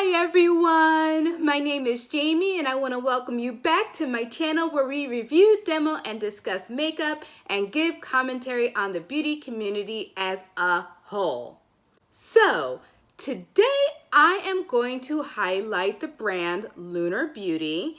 Hi everyone, my name is Jamie and I want to welcome you back to my channel where we review, demo, and discuss makeup and give commentary on the beauty community as a whole. So today I am going to highlight the brand Lunar Beauty.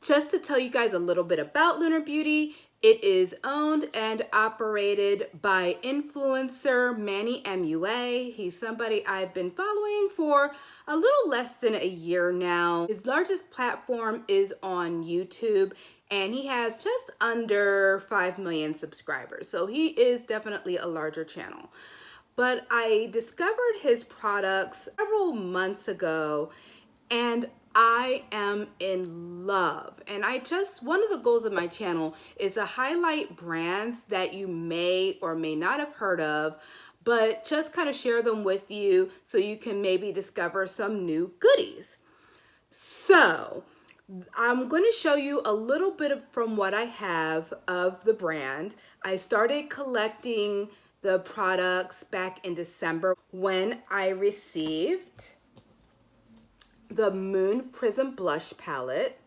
Just to tell you guys a little bit about Lunar Beauty, it is owned and operated by influencer Manny MUA. He's somebody I've been following for a little less than a year now. His largest platform is on YouTube and he has just under 5 million subscribers. So he is definitely a larger channel. But I discovered his products several months ago and I am in love. And one of the goals of my channel is to highlight brands that you may or may not have heard of, but just kind of share them with you so you can maybe discover some new goodies. So I'm going to show you a little bit from what I have of the brand. I started collecting the products back in December when I received the Moon Prism Blush Palette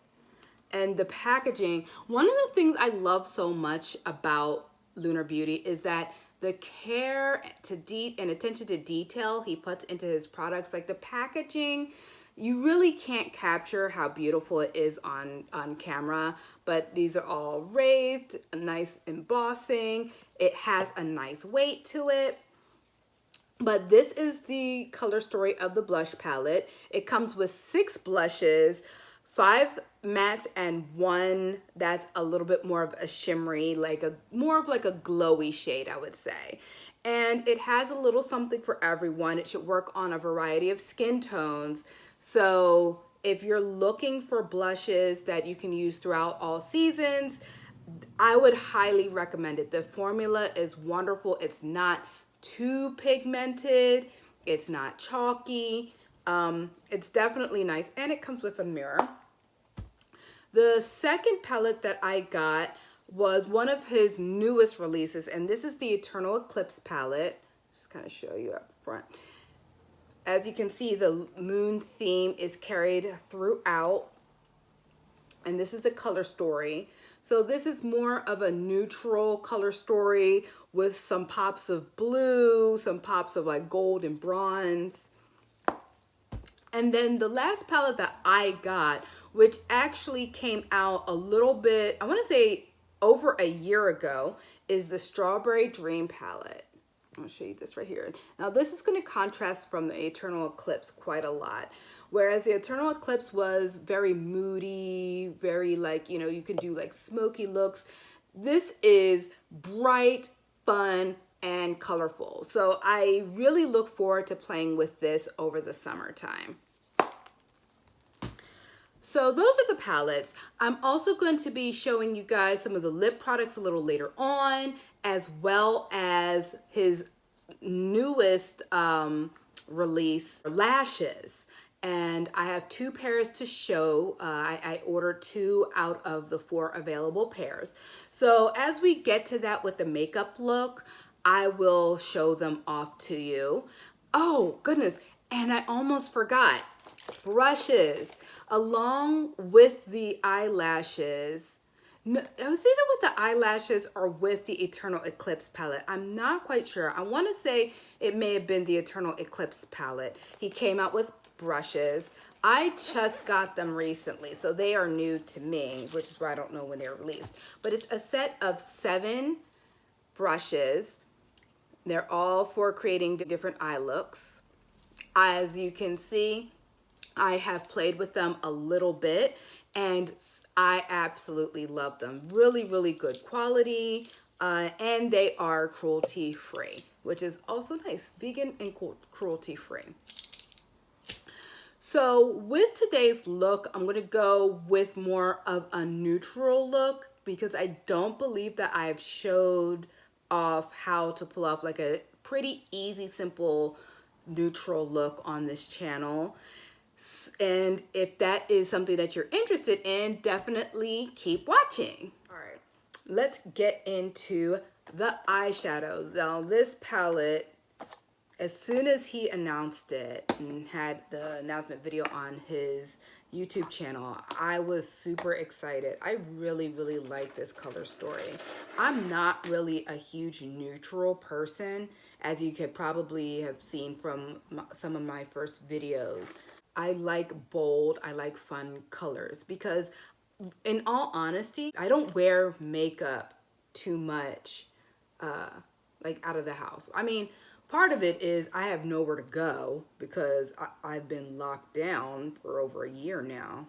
and the packaging. One of the things I love so much about Lunar Beauty is that the care and attention to detail he puts into his products, like the packaging, you really can't capture how beautiful it is on camera, but these are all raised, a nice embossing. It has a nice weight to it. But this is the color story of the blush palette. It comes with 6 blushes, 5 mattes, and 1 that's a little bit more of a shimmery, more of like a glowy shade, I would say. And it has a little something for everyone. It should work on a variety of skin tones. So if you're looking for blushes that you can use throughout all seasons, I would highly recommend it. The formula is wonderful. It's not too pigmented, it's not chalky, it's definitely nice, and it comes with a mirror. The second palette that I got was one of his newest releases, and this is the Eternal Eclipse palette. Just kind of show you up front. As you can see, the moon theme is carried throughout, and this is the color story. So this is more of a neutral color story with some pops of blue, some pops of like gold and bronze. And then the last palette that I got, which actually came out a little bit, I want to say over a year ago, is the Strawberry Dream palette. I'm gonna show you this right here. Now this is gonna contrast from the Eternal Eclipse quite a lot. Whereas the Eternal Eclipse was very moody, very like, you can do like smoky looks. This is bright, fun, and colorful. So I really look forward to playing with this over the summertime. So those are the palettes. I'm also going to be showing you guys some of the lip products a little later on, as well as his newest release, lashes. And I have 2 pairs to show. I ordered 2 out of the 4 available pairs. So as we get to that with the makeup look, I will show them off to you. Oh goodness, and I almost forgot, brushes. Along with the eyelashes, no, it was either with the eyelashes or with the Eternal Eclipse palette. I'm not quite sure. I want to say it may have been the Eternal Eclipse palette. He came out with brushes. I just got them recently, so they are new to me, which is why I don't know when they're released. But it's a set of 7 brushes. They're all for creating different eye looks. As you can see, I have played with them a little bit and I absolutely love them. Really, really good quality, and they are cruelty free, which is also nice. Vegan and cruelty free. So with today's look, I'm going to go with more of a neutral look because I don't believe that I've showed off how to pull off like a pretty easy, simple neutral look on this channel. And if that is something that you're interested in, definitely keep watching. All right, let's get into the eyeshadow. Now this palette as soon as he announced it and had the announcement video on his YouTube channel, I was super excited. I really, really like this color story. I'm not really a huge neutral person, as you could probably have seen from some of my first videos. I like bold, I like fun colors because in all honesty, I don't wear makeup too much, like out of the house. I mean, part of it is I have nowhere to go because I've been locked down for over a year now.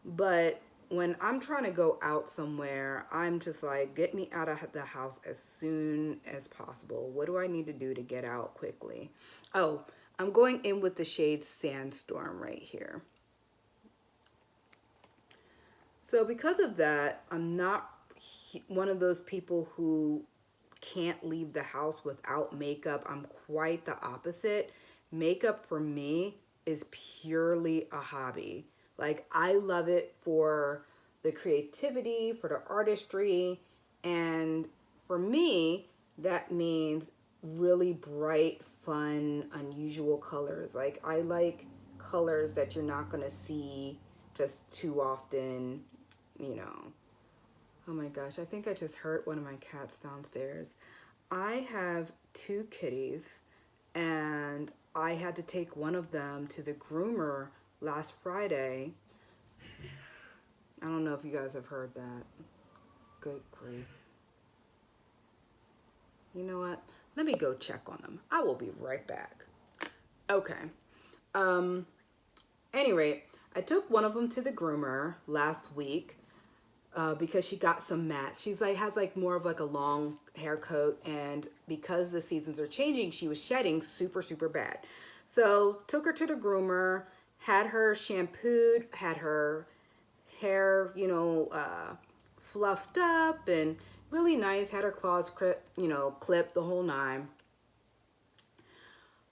But when I'm trying to go out somewhere, I'm just like, get me out of the house as soon as possible. What do I need to do to get out quickly? Oh, I'm going in with the shade Sandstorm right here. So because of that, I'm not one of those people who can't leave the house without makeup. I'm quite the opposite. Makeup for me is purely a hobby. Like, I love it for the creativity, for the artistry, and for me, that means really bright, fun, unusual colors. Like, I like colors that you're not gonna see just too often, you know. Oh my gosh, I think I just hurt one of my cats downstairs. I have two kitties and I had to take one of them to the groomer last Friday. I don't know if you guys have heard that. Good grief. You know what? Let me go check on them. I will be right back. Okay. Anyway, I took one of them to the groomer last week because she got some mats. She's like, has like more of like a long hair coat, and because the seasons are changing, she was shedding super, super bad. So took her to the groomer, had her shampooed, had her hair, you know, fluffed up and really nice, had her claws clipped the whole nine.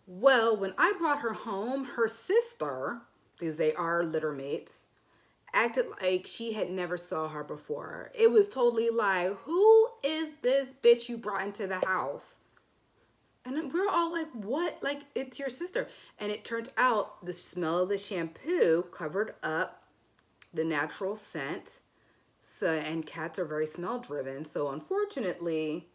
Well, when I brought her home, her sister, because they are litter mates, acted like she had never saw her before. It was totally like, who is this bitch you brought into the house? And we're all like, what? Like, it's your sister. And it turned out the smell of the shampoo covered up the natural scent. So, and cats are very smell driven. So unfortunately,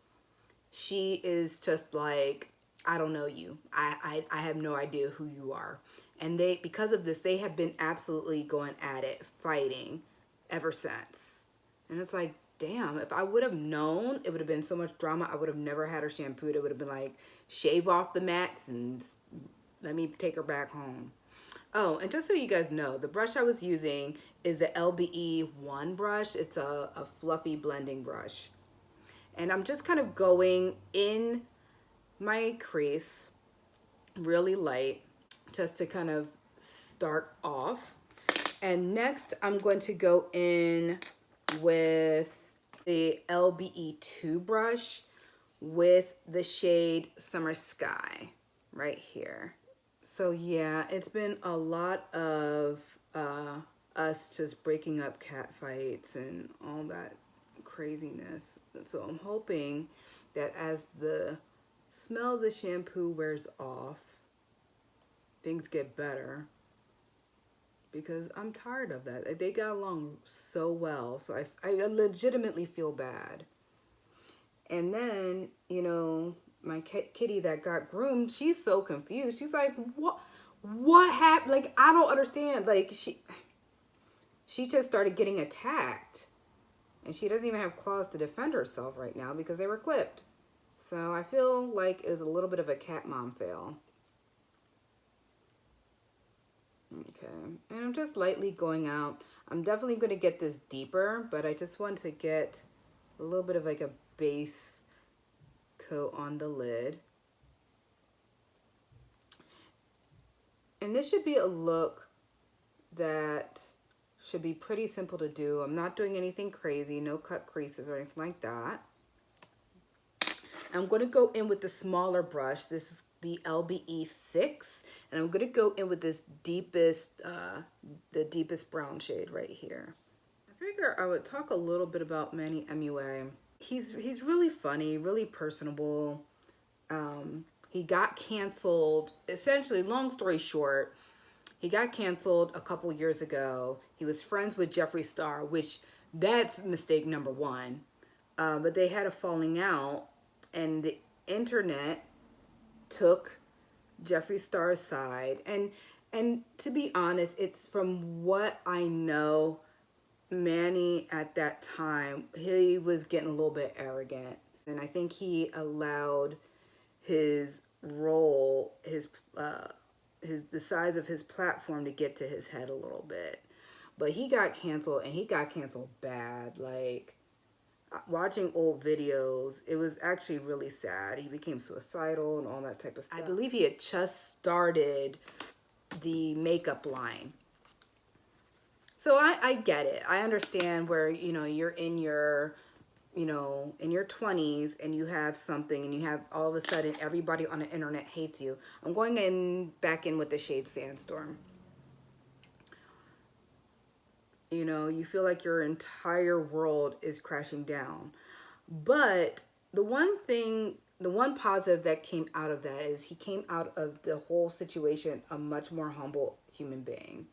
she is just like, I don't know you. I have no idea who you are. And they, because of this, they have been absolutely going at it, fighting ever since. And it's like, damn, if I would have known, it would have been so much drama. I would have never had her shampooed. It would have been like, shave off the mats and let me take her back home. Oh, and just so you guys know, the brush I was using is the LBE1 brush. It's a fluffy blending brush. And I'm just kind of going in my crease really light just to kind of start off. And next I'm going to go in with the LBE2 brush with the shade Summer Sky right here. So yeah, it's been a lot of us just breaking up cat fights and all that craziness. So I'm hoping that as the smell of the shampoo wears off, things get better, because I'm tired of that. They got along so well, so I legitimately feel bad. And then, you know, my kitty that got groomed, she's so confused. She's like, what happened? Like, I don't understand. Like, she just started getting attacked, and she doesn't even have claws to defend herself right now because they were clipped. So I feel like it was a little bit of a cat mom fail. Okay, and I'm just lightly going out. I'm definitely going to get this deeper, but I just want to get a little bit of like a base coat on the lid. And this should be a look that should be pretty simple to do. I'm not doing anything crazy, no cut creases or anything like that. I'm going to go in with the smaller brush. This is the LBE6, and I'm going to go in with this deepest, the deepest brown shade right here. I figure I would talk a little bit about Manny MUA. He's really funny, really personable. he got canceled. Essentially, long story short, he got canceled a couple years ago. He was friends with Jeffree Star, which that's mistake number one. But they had a falling out, and the internet took Jeffree Star's side. And to be honest, it's from what I know, Manny at that time, he was getting a little bit arrogant. And I think he allowed his role, the size of his platform to get to his head a little bit. But he got canceled, and he got canceled bad. Like, watching old videos, it was actually really sad. He became suicidal and all that type of stuff. I believe he had just started the makeup line. So I get it. I understand where, you know, you're in your, you know, in your 20s and you have something and you have all of a sudden everybody on the internet hates you. I'm going back in with the shade Sandstorm. You know, you feel like your entire world is crashing down. But the one positive that came out of that is he came out of the whole situation a much more humble human being.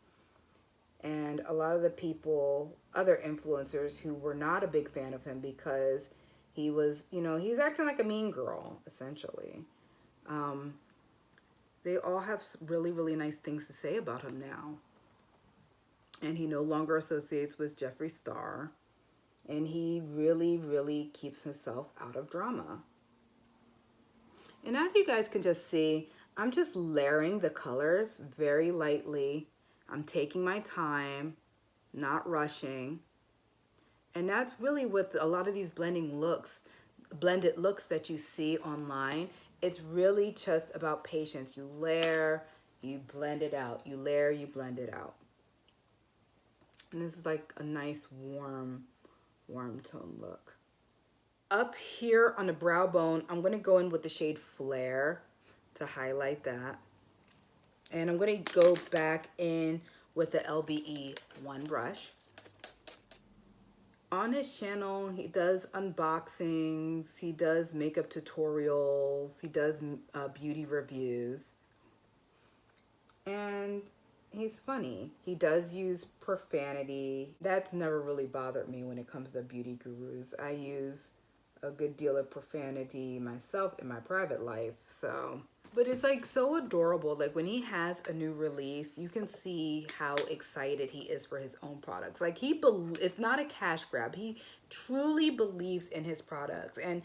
And a lot of the people, other influencers who were not a big fan of him because he was, you know, he's acting like a mean girl, essentially. They all have really, really nice things to say about him now. And he no longer associates with Jeffree Star. And he really, really keeps himself out of drama. And as you guys can just see, I'm just layering the colors very lightly. I'm taking my time, not rushing. And that's really what a lot of these blended looks that you see online, it's really just about patience. You layer, you blend it out. You layer, you blend it out. And this is like a nice warm tone look. Up here on the brow bone, I'm going to go in with the shade Flare to highlight that. And I'm going to go back in with the LBE 1 brush. On his channel, he does unboxings, he does makeup tutorials, he does beauty reviews. And he's funny. He does use profanity. That's never really bothered me when it comes to beauty gurus. I use a good deal of profanity myself in my private life, so. But it's like so adorable. Like when he has a new release, you can see how excited he is for his own products. Like it's not a cash grab. He truly believes in his products. And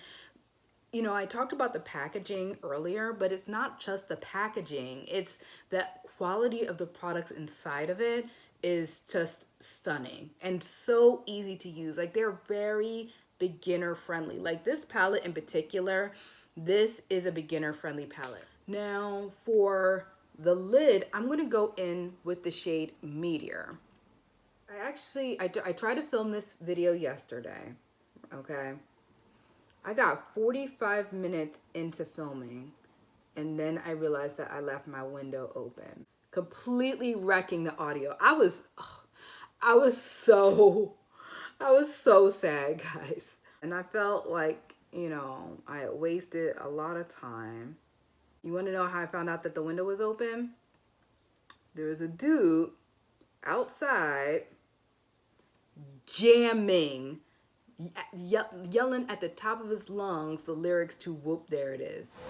you know, I talked about the packaging earlier, but it's not just the packaging. It's the quality of the products inside of it is just stunning and so easy to use. Like they're very beginner friendly. Like this palette in particular, this is a beginner friendly palette. Now for the lid, I'm going to go in with the shade Meteor. I tried to film this video yesterday, okay? I got 45 minutes into filming and then I realized that I left my window open, completely wrecking the audio. I was so sad, guys. And I felt like, you know, I had wasted a lot of time. You want to know how I found out that the window was open? There was a dude outside jamming, yelling at the top of his lungs the lyrics to Whoop, There It Is.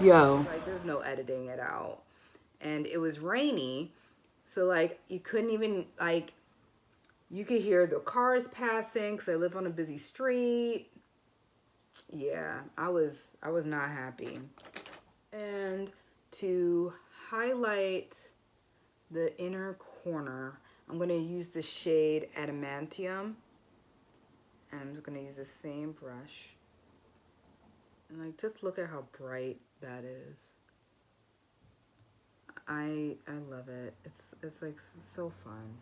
Yo, like there's no editing it out. And it was rainy, so like you couldn't even, like, you could hear the cars passing because I live on a busy street. Yeah, I was not happy. And to highlight the inner corner, I'm going to use the shade Adamantium. And I'm just going to use the same brush. And like, just look at how bright that is. I love it. It's like so fun.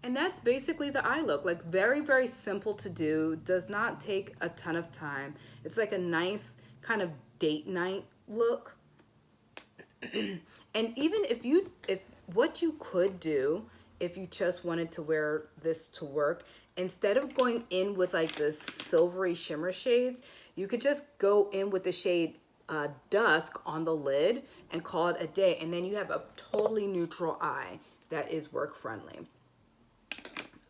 And that's basically the eye look. Like very, very simple to do. Does not take a ton of time. It's like a nice kind of date night look. And even if what you could do, if you just wanted to wear this to work, instead of going in with like the silvery shimmer shades, you could just go in with the shade Dusk on the lid and call it a day. And then you have a totally neutral eye that is work friendly.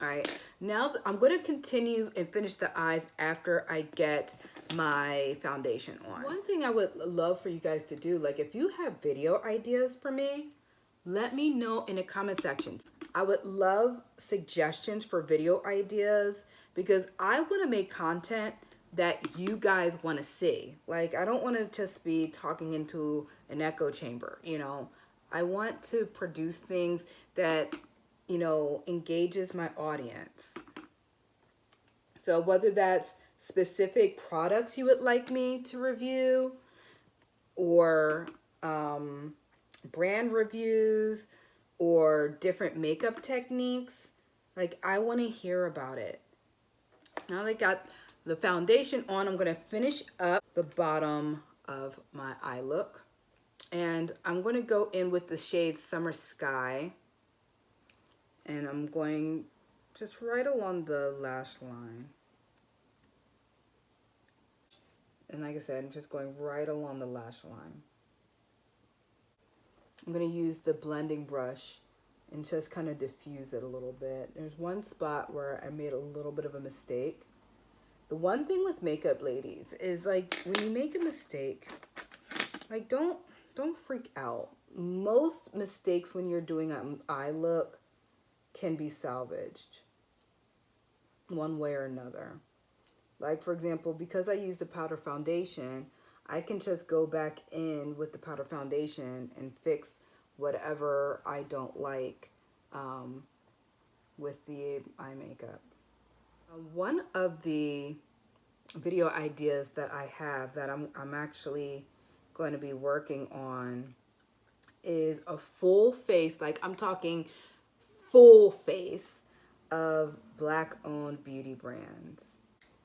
All right, now I'm going to continue and finish the eyes after I get my foundation on. One thing I would love for you guys to do, like if you have video ideas for me, let me know in the comment section. I would love suggestions for video ideas because I want to make content that you guys want to see. Like, I don't want to just be talking into an echo chamber, you know. I want to produce things that, you know, engages my audience. So whether that's specific products you would like me to review or brand reviews or different makeup techniques, like I want to hear about it. Now that I got the foundation on, I'm going to finish up the bottom of my eye look. And I'm going to go in with the shade Summer Sky. And I'm going just right along the lash line. And like I said, I'm just going right along the lash line. I'm going to use the blending brush and just kind of diffuse it a little bit. There's one spot where I made a little bit of a mistake. The one thing with makeup, ladies, is like when you make a mistake, like don't freak out. Most mistakes when you're doing an eye look can be salvaged one way or another. Like for example, because I used a powder foundation, I can just go back in with the powder foundation and fix whatever I don't like with the eye makeup. One of the video ideas that I have that I'm actually going to be working on is a full face, like I'm talking full face of Black owned beauty brands.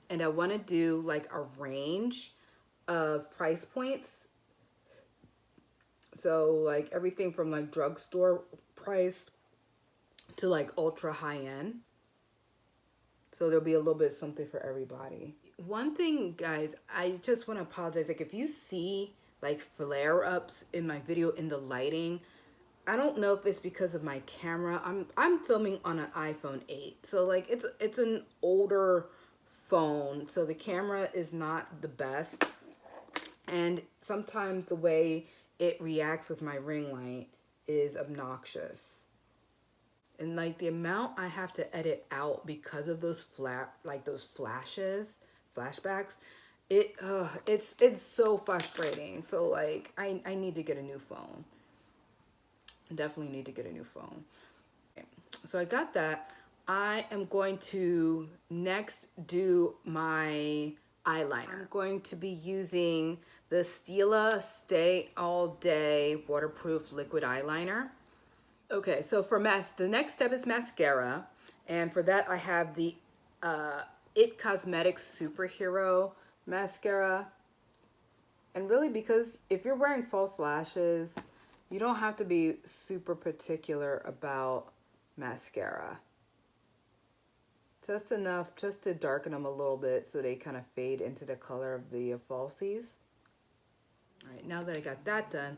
And I want to do like a range of price points. So like everything from like drugstore price to like ultra high end. So there'll be a little bit of something for everybody. One thing, guys, I just want to apologize. Like if you see like flare ups in my video in the lighting, I don't know if it's because of my camera. I'm filming on an iPhone 8. So like it's an older phone. So the camera is not the best. And sometimes the way it reacts with my ring light is obnoxious. And like the amount I have to edit out because of those those flashes, flashbacks, it's so frustrating. So like I need to get a new phone. Definitely need to get a new phone. Okay. So I got that. I am going to next do my eyeliner. I'm going to be using the Stila Stay All Day Waterproof Liquid Eyeliner. Okay, so for the next step is mascara. And for that I have the It Cosmetics Superhero Mascara. And really, because if you're wearing false lashes, you don't have to be super particular about mascara. Just enough just to darken them a little bit so they kind of fade into the color of the falsies. All right, now that I got that done,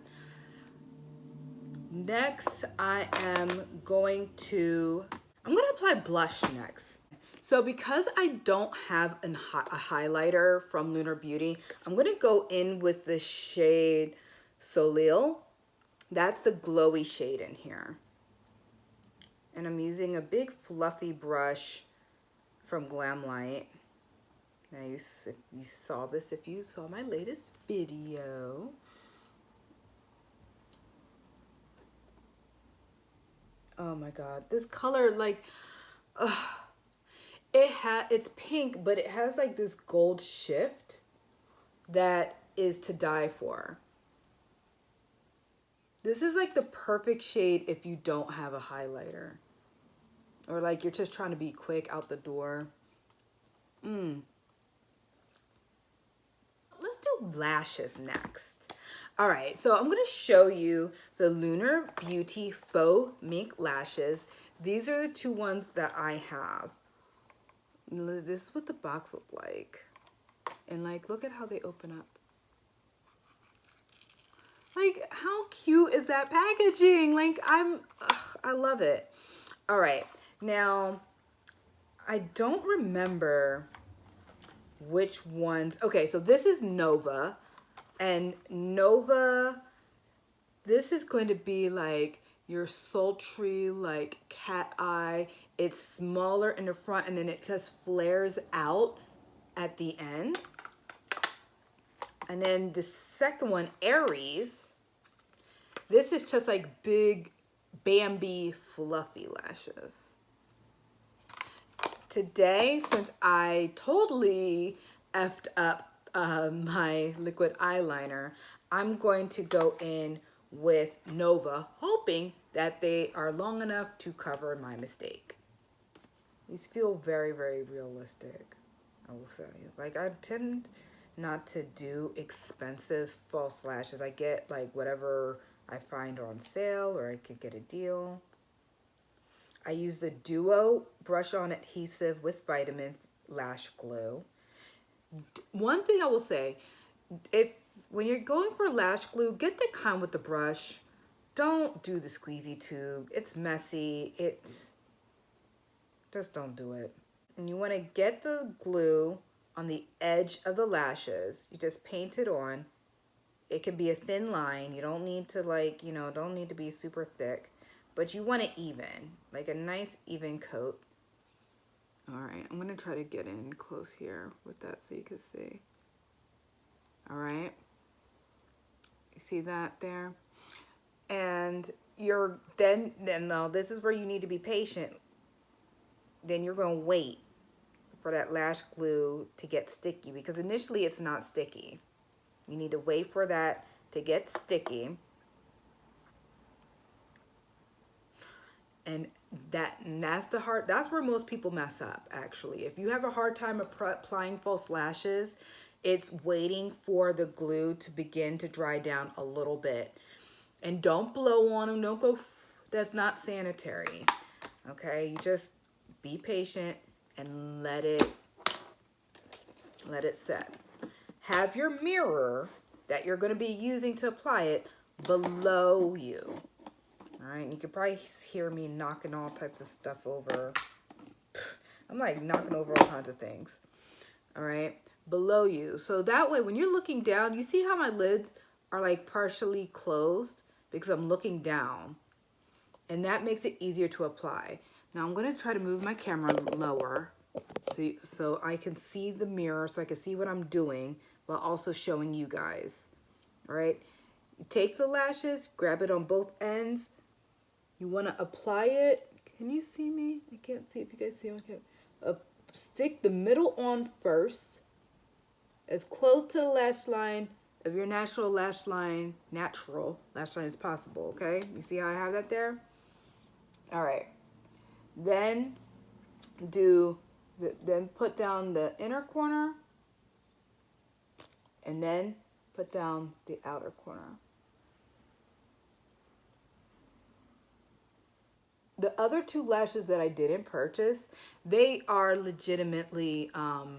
next I'm going to apply blush next. So because I don't have a highlighter from Lunar Beauty, I'm going to go in with the shade Soleil. That's the glowy shade in here. And I'm using a big fluffy brush from Glamlight. Now you saw this if you saw my latest video. Oh my god, this color, like, it's pink, but it has like this gold shift that is to die for. This is like the perfect shade if you don't have a highlighter. Or like you're just trying to be quick out the door. let's do lashes next. All right, so I'm gonna show you the Lunar Beauty Faux Mink lashes. These are the two ones that I have. This is what the box looked like. And like, look at how they open up. Like, how cute is that packaging? Like, I love it. All right, now, I don't remember which ones. Okay, so this is Nova. And Nova, this is going to be like your sultry, like cat eye. It's smaller in the front and then it just flares out at the end. And then the second one, Aries, this is just like big Bambi fluffy lashes. Today, since I totally effed up my liquid eyeliner, I'm going to go in with Nova, hoping that they are long enough to cover my mistake. These feel very, very realistic, I will say. Like, I tend not to do expensive false lashes. I get like whatever I find on sale or I could get a deal. I use the Duo Brush On Adhesive with Vitamins Lash Glue. One thing I will say, when you're going for lash glue, get the kind with the brush. Don't do the squeezy tube. It's messy. Just don't do it. And you want to get the glue on the edge of the lashes. You just paint it on. It can be a thin line. You don't need to don't need to be super thick. But you want it even, like a nice even coat. All right, I'm gonna try to get in close here with that so you can see. All right, you see that there? And now this is where you need to be patient. Then you're gonna wait for that lash glue to get sticky because initially it's not sticky. You need to wait for that to get sticky. And that's where most people mess up, actually. If you have a hard time applying false lashes, it's waiting for the glue to begin to dry down a little bit. And don't blow on them. Don't go, that's not sanitary. Okay, you just be patient and let it set. Have your mirror that you're going to be using to apply it below you. All right, and you can probably hear me knocking all types of stuff over. I'm like knocking over all kinds of things. All right, below you. So that way, when you're looking down, you see how my lids are like partially closed because I'm looking down. And that makes it easier to apply. Now I'm gonna try to move my camera lower so I can see the mirror, so I can see what I'm doing while also showing you guys. All right, you take the lashes, grab it on both ends. You want to apply it. Can you see me? I can't see if you guys see me. Stick the middle on first, as close to the lash line of your natural lash line as possible, okay? You see how I have that there? All right. Then put down the inner corner and then put down the outer corner. The other two lashes that I didn't purchase, they are legitimately more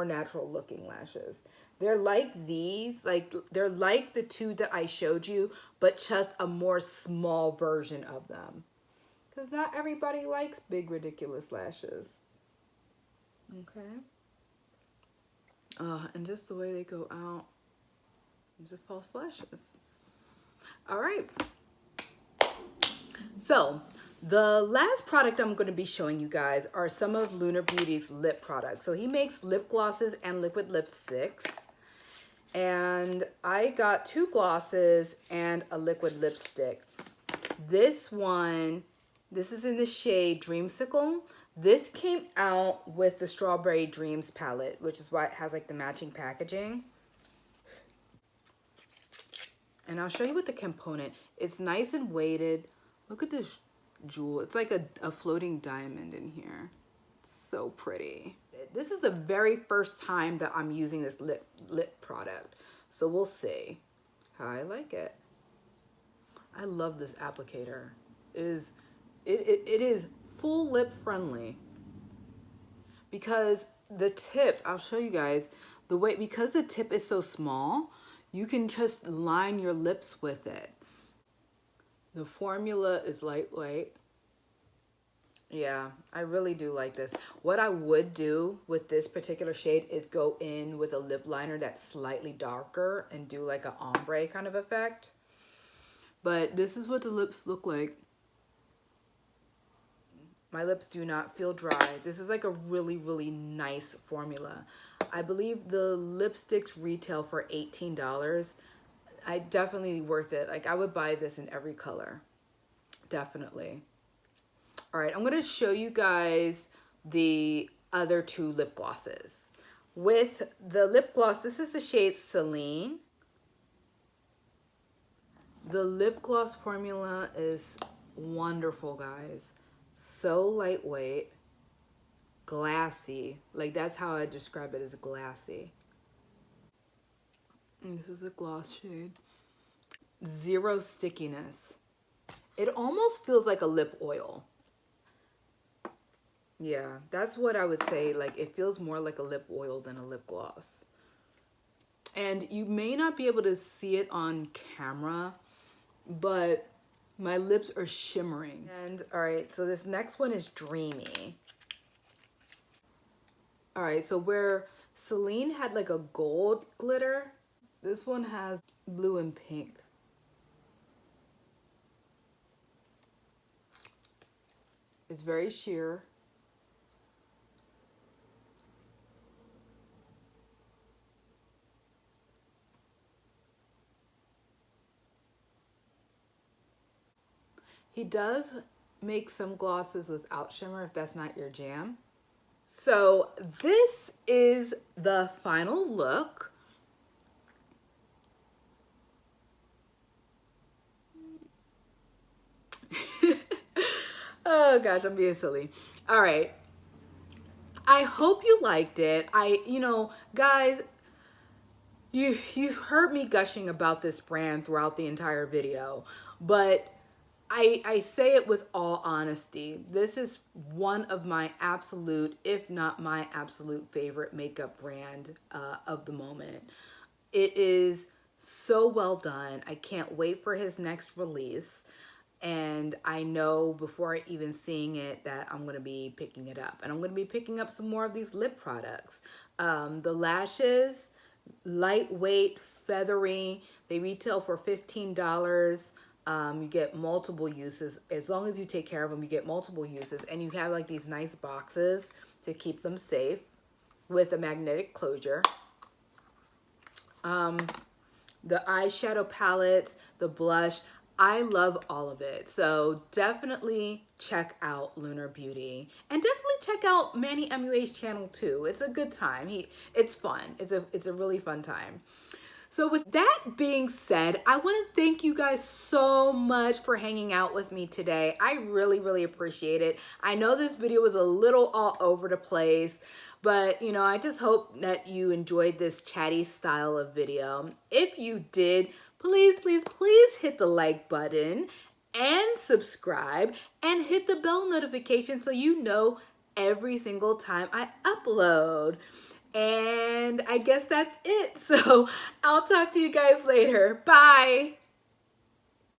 natural looking lashes. They're like these, they're like the two that I showed you, but just a more small version of them. Because not everybody likes big, ridiculous lashes. Okay. And just the way they go out, these are false lashes. All right. So the last product I'm going to be showing you guys are some of Lunar Beauty's lip products. So he makes lip glosses and liquid lipsticks. And I got 2 glosses and a liquid lipstick. This is in the shade Dreamsicle. This came out with the Strawberry Dreams palette, which is why it has like the matching packaging. And I'll show you what the component. It's nice and weighted. Look at this jewel. It's like a floating diamond in here. So pretty. This is the very first time that I'm using this lip product, so we'll see how I like it. I love this applicator. It is full lip friendly because the tips, I'll show you guys the way, because the tip is so small, you can just line your lips with it. The formula is lightweight. Yeah, I really do like this. What I would do with this particular shade is go in with a lip liner that's slightly darker and do like an ombre kind of effect. But this is what the lips look like. My lips do not feel dry. This is like a really, really nice formula. I believe the lipsticks retail for $18. I definitely worth it. Like I would buy this in every color. Definitely. All right, I'm gonna show you guys the other two lip glosses. With the lip gloss, this is the shade Celine. The lip gloss formula is wonderful, guys. So lightweight, glassy. Like that's how I describe it, as glassy. And this is a gloss shade. Zero stickiness. It almost feels like a lip oil. Yeah, that's what I would say. Like it feels more like a lip oil than a lip gloss. And you may not be able to see it on camera, but my lips are shimmering. And all right, so this next one is Dreamy. All right, so where Celine had like a gold glitter, this one has blue and pink. It's very sheer. He does make some glosses without shimmer if that's not your jam. So this is the final look. Oh gosh, I'm being silly. All right. I hope you liked it. Guys, you've heard me gushing about this brand throughout the entire video, but I say it with all honesty. This is one of my absolute, if not my absolute favorite makeup brand of the moment. It is so well done. I can't wait for his next release. And I know before even seeing it that I'm going to be picking it up. And I'm going to be picking up some more of these lip products. The lashes, lightweight, feathery. They retail for $15. You get multiple uses. As long as you take care of them, you get multiple uses. And you have like these nice boxes to keep them safe with a magnetic closure. The eyeshadow palettes, the blush, I love all of it. So definitely check out Lunar Beauty, and definitely check out Manny MUA's channel too. It's a good time. It's fun. It's a really fun time. So with that being said, I want to thank you guys so much for hanging out with me today. I really, really appreciate it. I know this video was a little all over the place, but I just hope that you enjoyed this chatty style of video. If you did, please, please, please hit the like button and subscribe and hit the bell notification so you know every single time I upload. And I guess that's it. So I'll talk to you guys later. Bye.